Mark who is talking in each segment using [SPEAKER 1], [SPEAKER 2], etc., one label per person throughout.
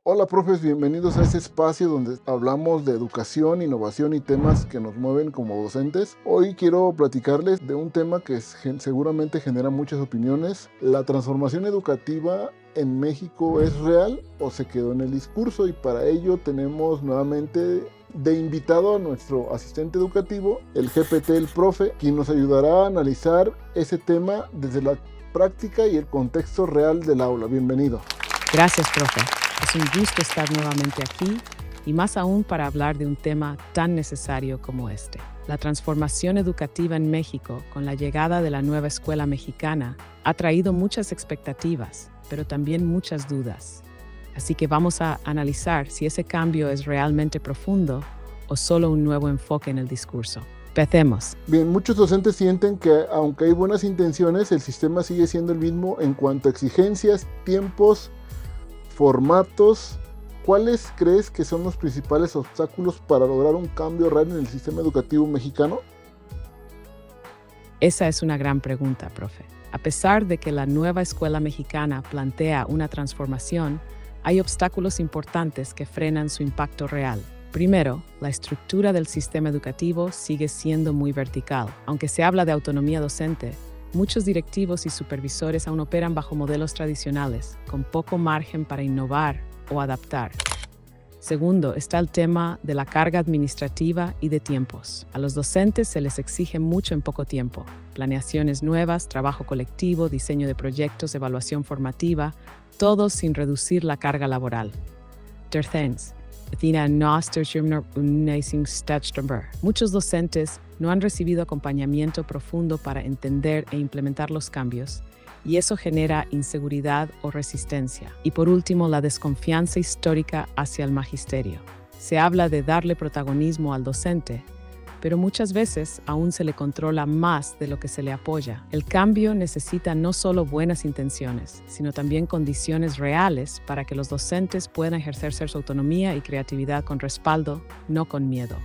[SPEAKER 1] Hola, profes, bienvenidos a este espacio donde hablamos de educación, innovación y temas que nos mueven como docentes. Hoy quiero platicarles de un tema que seguramente genera muchas opiniones. ¿La transformación educativa en México es real o se quedó en el discurso? Y para ello tenemos nuevamente de invitado a nuestro asistente educativo, el GPT, el profe, quien nos ayudará a analizar ese tema desde la práctica y el contexto real del aula. Bienvenido.
[SPEAKER 2] Gracias, profe. Es un gusto estar nuevamente aquí y más aún para hablar de un tema tan necesario como este. La transformación educativa en México con la llegada de la nueva escuela mexicana ha traído muchas expectativas, pero también muchas dudas. Así que vamos a analizar si ese cambio es realmente profundo o solo un nuevo enfoque en el discurso. Empecemos.
[SPEAKER 1] Bien, muchos docentes sienten que aunque hay buenas intenciones, el sistema sigue siendo el mismo en cuanto a exigencias, tiempos, formatos. ¿Cuáles crees que son los principales obstáculos para lograr un cambio real en el sistema educativo mexicano?
[SPEAKER 2] Esa es una gran pregunta, profe. A pesar de que la nueva escuela mexicana plantea una transformación, hay obstáculos importantes que frenan su impacto real. Primero, la estructura del sistema educativo sigue siendo muy vertical. Aunque se habla de autonomía docente, muchos directivos y supervisores aún operan bajo modelos tradicionales, con poco margen para innovar o adaptar. Segundo, está el tema de la carga administrativa y de tiempos. A los docentes se les exige mucho en poco tiempo. Planeaciones nuevas, trabajo colectivo, diseño de proyectos, evaluación formativa, todo sin reducir la carga laboral. Tercero, muchos docentes no han recibido acompañamiento profundo para entender e implementar los cambios, y eso genera inseguridad o resistencia. Y por último, la desconfianza histórica hacia el magisterio. Se habla de darle protagonismo al docente, pero muchas veces aún se le controla más de lo que se le apoya. El cambio necesita no solo buenas intenciones, sino también condiciones reales para que los docentes puedan ejercer su autonomía y creatividad con respaldo, no con miedo.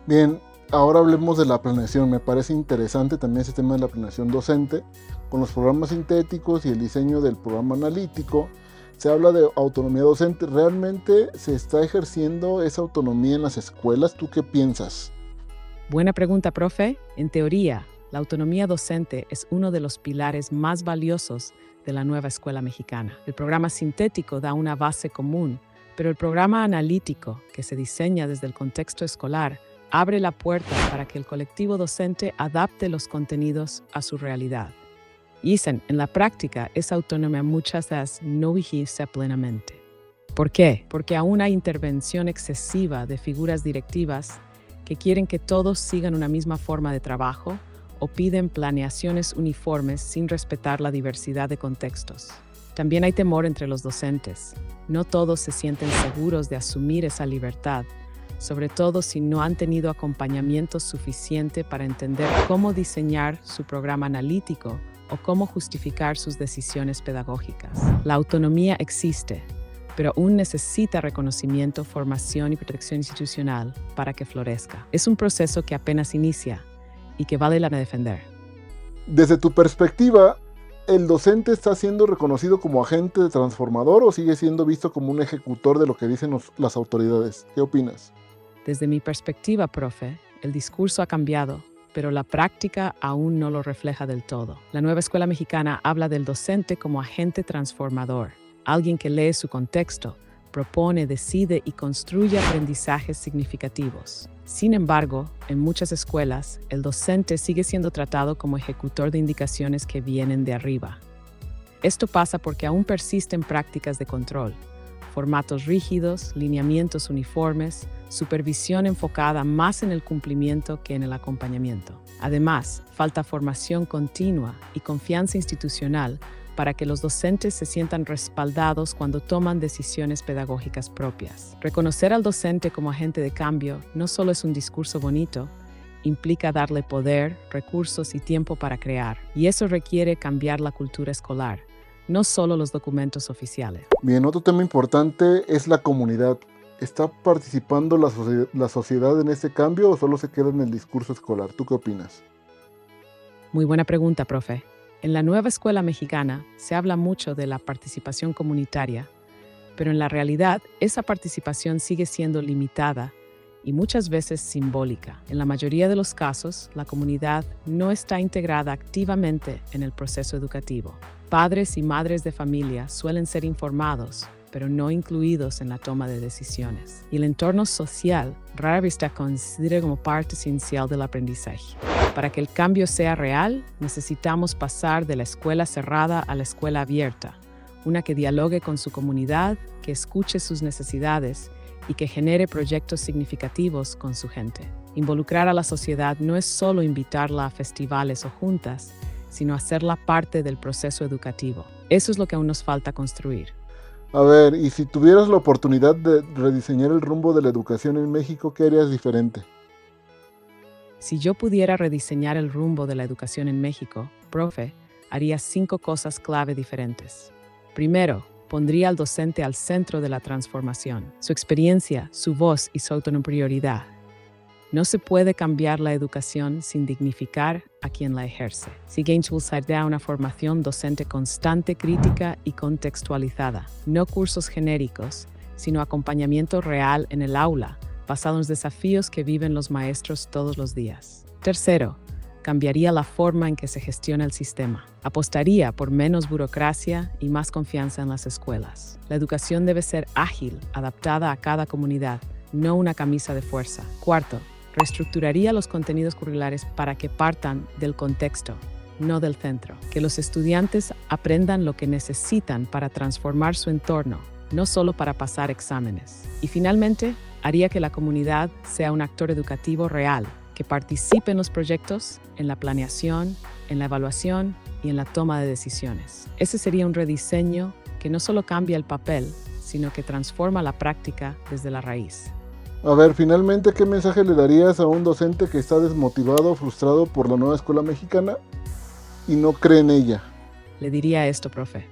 [SPEAKER 1] Bien, ahora hablemos de la planeación. Me parece interesante también ese tema de la planeación docente. Con los programas sintéticos y el diseño del programa analítico, se habla de autonomía docente. ¿Realmente se está ejerciendo esa autonomía en las escuelas? ¿Tú qué piensas?
[SPEAKER 2] Buena pregunta, profe. En teoría, la autonomía docente es uno de los pilares más valiosos de la nueva escuela mexicana. El programa sintético da una base común, pero el programa analítico, que se diseña desde el contexto escolar, abre la puerta para que el colectivo docente adapte los contenidos a su realidad. Y en la práctica, esa autonomía muchas veces no ejerce plenamente. ¿Por qué? Porque aún hay intervención excesiva de figuras directivas que quieren que todos sigan una misma forma de trabajo o piden planeaciones uniformes sin respetar la diversidad de contextos. También hay temor entre los docentes. No todos se sienten seguros de asumir esa libertad, sobre todo si no han tenido acompañamiento suficiente para entender cómo diseñar su programa analítico o cómo justificar sus decisiones pedagógicas. La autonomía existe, pero aún necesita reconocimiento, formación y protección institucional para que florezca. Es un proceso que apenas inicia y que vale la pena defender.
[SPEAKER 1] Desde tu perspectiva, ¿el docente está siendo reconocido como agente transformador o sigue siendo visto como un ejecutor de lo que dicen las autoridades? ¿Qué opinas?
[SPEAKER 2] Desde mi perspectiva, profe, el discurso ha cambiado, pero la práctica aún no lo refleja del todo. La nueva escuela mexicana habla del docente como agente transformador, alguien que lee su contexto, propone, decide y construye aprendizajes significativos. Sin embargo, en muchas escuelas, el docente sigue siendo tratado como ejecutor de indicaciones que vienen de arriba. Esto pasa porque aún persisten prácticas de control, formatos rígidos, lineamientos uniformes, supervisión enfocada más en el cumplimiento que en el acompañamiento. Además, falta formación continua y confianza institucional para que los docentes se sientan respaldados cuando toman decisiones pedagógicas propias. Reconocer al docente como agente de cambio no solo es un discurso bonito, implica darle poder, recursos y tiempo para crear. Y eso requiere cambiar la cultura escolar, no solo los documentos oficiales.
[SPEAKER 1] Bien, otro tema importante es la comunidad. ¿Está participando la sociedad en este cambio o solo se queda en el discurso escolar? ¿Tú qué opinas?
[SPEAKER 2] Muy buena pregunta, profe. En la nueva escuela mexicana se habla mucho de la participación comunitaria, Pero en la realidad, esa participación sigue siendo limitada y muchas veces simbólica. En la mayoría de los casos, la comunidad no está integrada activamente en el proceso educativo. Padres y madres de familia suelen ser informados, pero no incluidos en la toma de decisiones. Y el entorno social rara vez está considerado como parte esencial del aprendizaje. Para que el cambio sea real, necesitamos pasar de la escuela cerrada a la escuela abierta, una que dialogue con su comunidad, que escuche sus necesidades y que genere proyectos significativos con su gente. Involucrar a la sociedad no es solo invitarla a festivales o juntas, sino hacerla parte del proceso educativo. Eso es lo que aún nos falta construir.
[SPEAKER 1] A ver, y si tuvieras la oportunidad de rediseñar el rumbo de la educación en México, ¿qué harías diferente?
[SPEAKER 2] Si yo pudiera rediseñar el rumbo de la educación en México, profe, haría 5 cosas clave diferentes. Primero, pondría al docente al centro de la transformación. Su experiencia, su voz y su autonomía prioridad. No se puede cambiar la educación sin dignificar a quien la ejerce. Sigue impulsará una formación docente constante, crítica y contextualizada. No cursos genéricos, sino acompañamiento real en el aula, basado en los desafíos que viven los maestros todos los días. Tercero, cambiaría la forma en que se gestiona el sistema. Apostaría por menos burocracia y más confianza en las escuelas. La educación debe ser ágil, adaptada a cada comunidad, no una camisa de fuerza. Cuarto, reestructuraría los contenidos curriculares para que partan del contexto, no del centro. Que los estudiantes aprendan lo que necesitan para transformar su entorno, no solo para pasar exámenes. Y finalmente, haría que la comunidad sea un actor educativo real, que participe en los proyectos, en la planeación, en la evaluación y en la toma de decisiones. Ese sería un rediseño que no solo cambia el papel, sino que transforma la práctica desde la raíz.
[SPEAKER 1] A ver, finalmente, ¿qué mensaje le darías a un docente que está desmotivado o frustrado por la nueva escuela mexicana y no cree en ella?
[SPEAKER 2] Le diría esto, profe.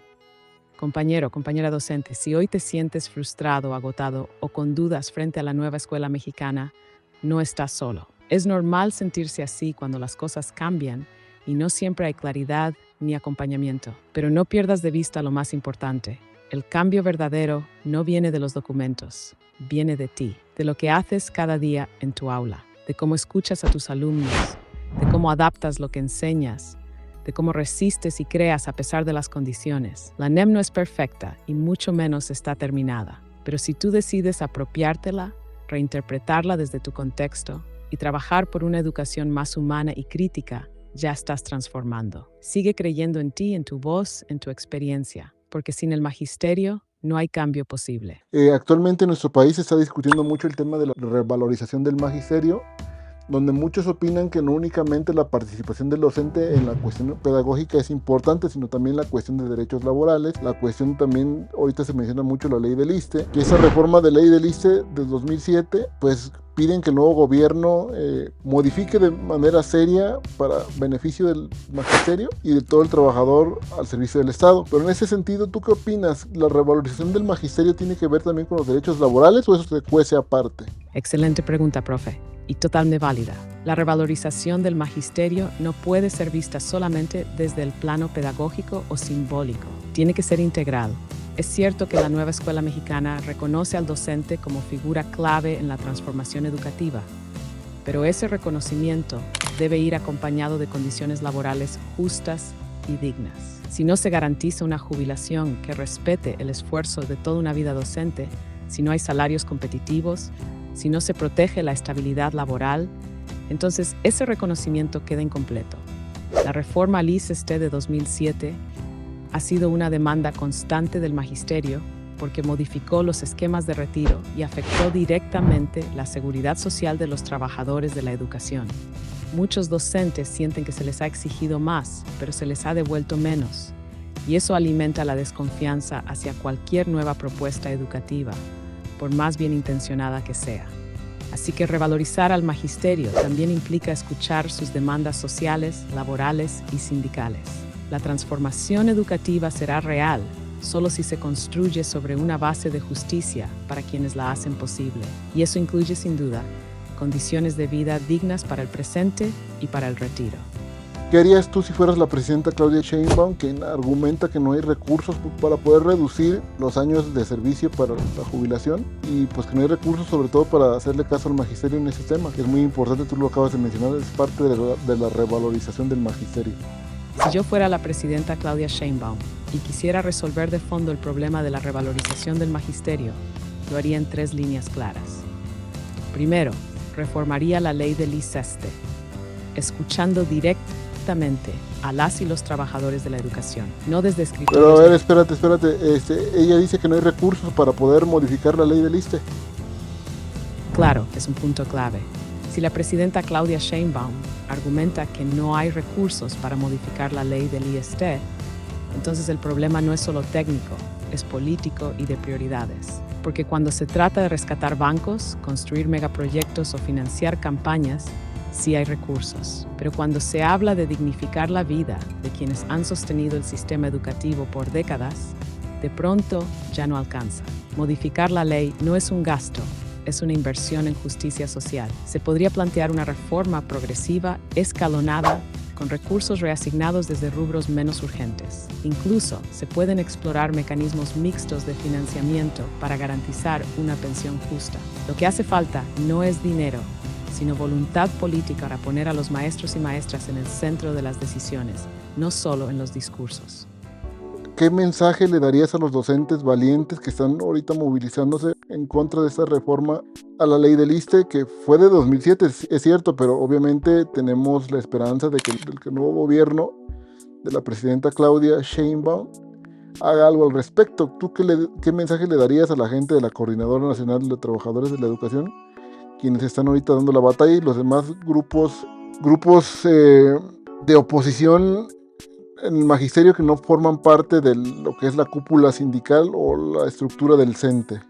[SPEAKER 2] Compañero, compañera docente, si hoy te sientes frustrado, agotado o con dudas frente a la nueva escuela mexicana, no estás solo. Es normal sentirse así cuando las cosas cambian y no siempre hay claridad ni acompañamiento. Pero no pierdas de vista lo más importante. El cambio verdadero no viene de los documentos, viene de ti, de lo que haces cada día en tu aula, de cómo escuchas a tus alumnos, de cómo adaptas lo que enseñas, de cómo resistes y creas a pesar de las condiciones. La NEM no es perfecta y mucho menos está terminada, pero si tú decides apropiártela, reinterpretarla desde tu contexto y trabajar por una educación más humana y crítica, ya estás transformando. Sigue creyendo en ti, en tu voz, en tu experiencia, porque sin el magisterio no hay cambio posible.
[SPEAKER 1] Actualmente en nuestro país se está discutiendo mucho el tema de la revalorización del magisterio, donde muchos opinan que no únicamente la participación del docente en la cuestión pedagógica es importante, sino también la cuestión de derechos laborales, la cuestión también, ahorita se menciona mucho la ley del ISSSTE, que esa reforma de ley del ISSSTE del 2007, pues piden que el nuevo gobierno modifique de manera seria para beneficio del magisterio y de todo el trabajador al servicio del Estado. Pero en ese sentido, ¿tú qué opinas? ¿La revalorización del magisterio tiene que ver también con los derechos laborales o eso se cuece aparte?
[SPEAKER 2] Excelente pregunta, profe, y totalmente válida. La revalorización del magisterio no puede ser vista solamente desde el plano pedagógico o simbólico. Tiene que ser integrado. Es cierto que la nueva escuela mexicana reconoce al docente como figura clave en la transformación educativa, pero ese reconocimiento debe ir acompañado de condiciones laborales justas y dignas. Si no se garantiza una jubilación que respete el esfuerzo de toda una vida docente, si no hay salarios competitivos, si no se protege la estabilidad laboral, entonces ese reconocimiento queda incompleto. La reforma al ISSSTE de 2007 ha sido una demanda constante del magisterio porque modificó los esquemas de retiro y afectó directamente la seguridad social de los trabajadores de la educación. Muchos docentes sienten que se les ha exigido más, pero se les ha devuelto menos, y eso alimenta la desconfianza hacia cualquier nueva propuesta educativa, por más bien intencionada que sea. Así que revalorizar al magisterio también implica escuchar sus demandas sociales, laborales y sindicales. La transformación educativa será real solo si se construye sobre una base de justicia para quienes la hacen posible. Y eso incluye, sin duda, condiciones de vida dignas para el presente y para el retiro.
[SPEAKER 1] ¿Qué harías tú si fueras la presidenta Claudia Sheinbaum, quien argumenta que no hay recursos para poder reducir los años de servicio para la jubilación y pues que no hay recursos sobre todo para hacerle caso al magisterio en ese tema, que es muy importante, tú lo acabas de mencionar, es parte de la revalorización del magisterio?
[SPEAKER 2] Si yo fuera la presidenta Claudia Sheinbaum y quisiera resolver de fondo el problema de la revalorización del magisterio, lo haría en 3 líneas claras. Primero, reformaría la ley del ICESTE, escuchando directamente a las y los trabajadores de la educación, no desde escritorios.
[SPEAKER 1] Pero a ver, espérate, ella dice que no hay recursos para poder modificar la ley del ISSSTE.
[SPEAKER 2] Claro, es un punto clave. Si la presidenta Claudia Sheinbaum argumenta que no hay recursos para modificar la ley del ISSSTE, entonces el problema no es solo técnico, es político y de prioridades. Porque cuando se trata de rescatar bancos, construir megaproyectos o financiar campañas, sí hay recursos. Pero cuando se habla de dignificar la vida de quienes han sostenido el sistema educativo por décadas, de pronto ya no alcanza. Modificar la ley no es un gasto, es una inversión en justicia social. Se podría plantear una reforma progresiva, escalonada, con recursos reasignados desde rubros menos urgentes. Incluso se pueden explorar mecanismos mixtos de financiamiento para garantizar una pensión justa. Lo que hace falta no es dinero, sino voluntad política para poner a los maestros y maestras en el centro de las decisiones, no solo en los discursos.
[SPEAKER 1] ¿Qué mensaje le darías a los docentes valientes que están ahorita movilizándose en contra de esta reforma a la ley del ISSSTE, que fue de 2007, es cierto, pero obviamente tenemos la esperanza de que el nuevo gobierno de la presidenta Claudia Sheinbaum haga algo al respecto? ¿Tú qué mensaje le darías a la gente de la Coordinadora Nacional de Trabajadores de la Educación, quienes están ahorita dando la batalla, y los demás grupos de oposición en el magisterio que no forman parte de lo que es la cúpula sindical o la estructura del CENTE?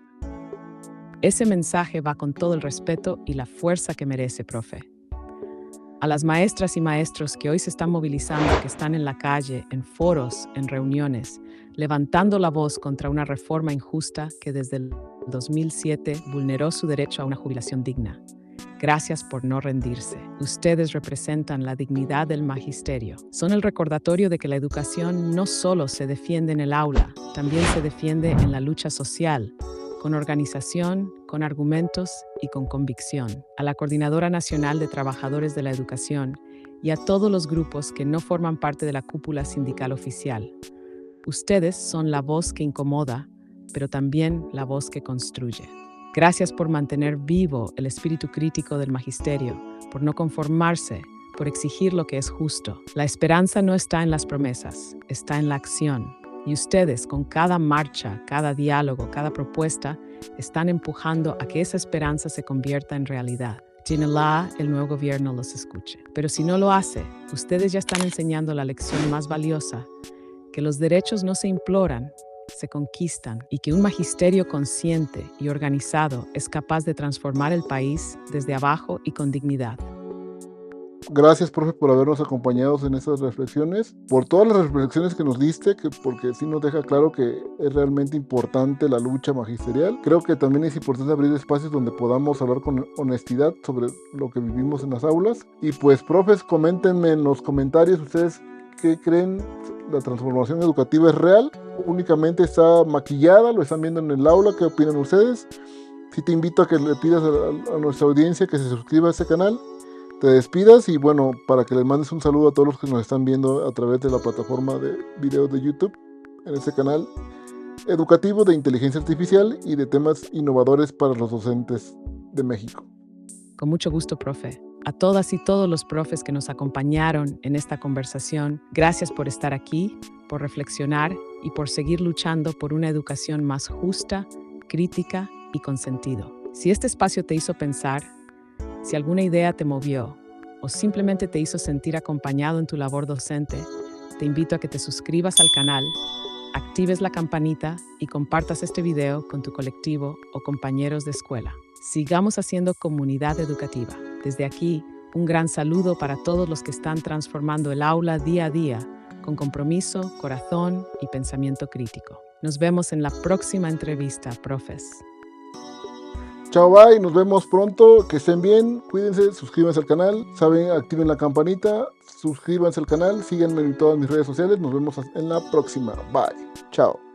[SPEAKER 2] Ese mensaje va con todo el respeto y la fuerza que merece, profe. A las maestras y maestros que hoy se están movilizando, que están en la calle, en foros, en reuniones, levantando la voz contra una reforma injusta que desde el 2007 vulneró su derecho a una jubilación digna. Gracias por no rendirse. Ustedes representan la dignidad del magisterio. Son el recordatorio de que la educación no solo se defiende en el aula, también se defiende en la lucha social, con organización, con argumentos y con convicción. A la Coordinadora Nacional de Trabajadores de la Educación y a todos los grupos que no forman parte de la cúpula sindical oficial. Ustedes son la voz que incomoda, pero también la voz que construye. Gracias por mantener vivo el espíritu crítico del magisterio, por no conformarse, por exigir lo que es justo. La esperanza no está en las promesas, está en la acción. Y ustedes, con cada marcha, cada diálogo, cada propuesta, están empujando a que esa esperanza se convierta en realidad. Ojalá el nuevo gobierno los escuche. Pero si no lo hace, ustedes ya están enseñando la lección más valiosa, que los derechos no se imploran, se conquistan, y que un magisterio consciente y organizado es capaz de transformar el país desde abajo y con dignidad.
[SPEAKER 1] Gracias, profe, por habernos acompañado en estas reflexiones, por todas las reflexiones que nos diste, porque sí nos deja claro que es realmente importante la lucha magisterial. Creo que también es importante abrir espacios donde podamos hablar con honestidad sobre lo que vivimos en las aulas. Y pues, profes, coméntenme en los comentarios ustedes qué creen. ¿La transformación educativa es real? ¿Únicamente está maquillada? ¿Lo están viendo en el aula? ¿Qué opinan ustedes? Sí, te invito a que le pidas a nuestra audiencia que se suscriba a este canal, te despidas y bueno, para que les mandes un saludo a todos los que nos están viendo a través de la plataforma de videos de YouTube, en este canal educativo de inteligencia artificial y de temas innovadores para los docentes de México.
[SPEAKER 2] Con mucho gusto, profe. A todas y todos los profes que nos acompañaron en esta conversación, gracias por estar aquí, por reflexionar y por seguir luchando por una educación más justa, crítica y con sentido. Si este espacio te hizo pensar, si alguna idea te movió o simplemente te hizo sentir acompañado en tu labor docente, te invito a que te suscribas al canal, actives la campanita y compartas este video con tu colectivo o compañeros de escuela. Sigamos haciendo comunidad educativa. Desde aquí, un gran saludo para todos los que están transformando el aula día a día con compromiso, corazón y pensamiento crítico. Nos vemos en la próxima entrevista, profes.
[SPEAKER 1] Chao, bye, nos vemos pronto, que estén bien, cuídense, suscríbanse al canal, saben, activen la campanita, suscríbanse al canal, síganme en todas mis redes sociales. Nos vemos en la próxima. Bye. Chao.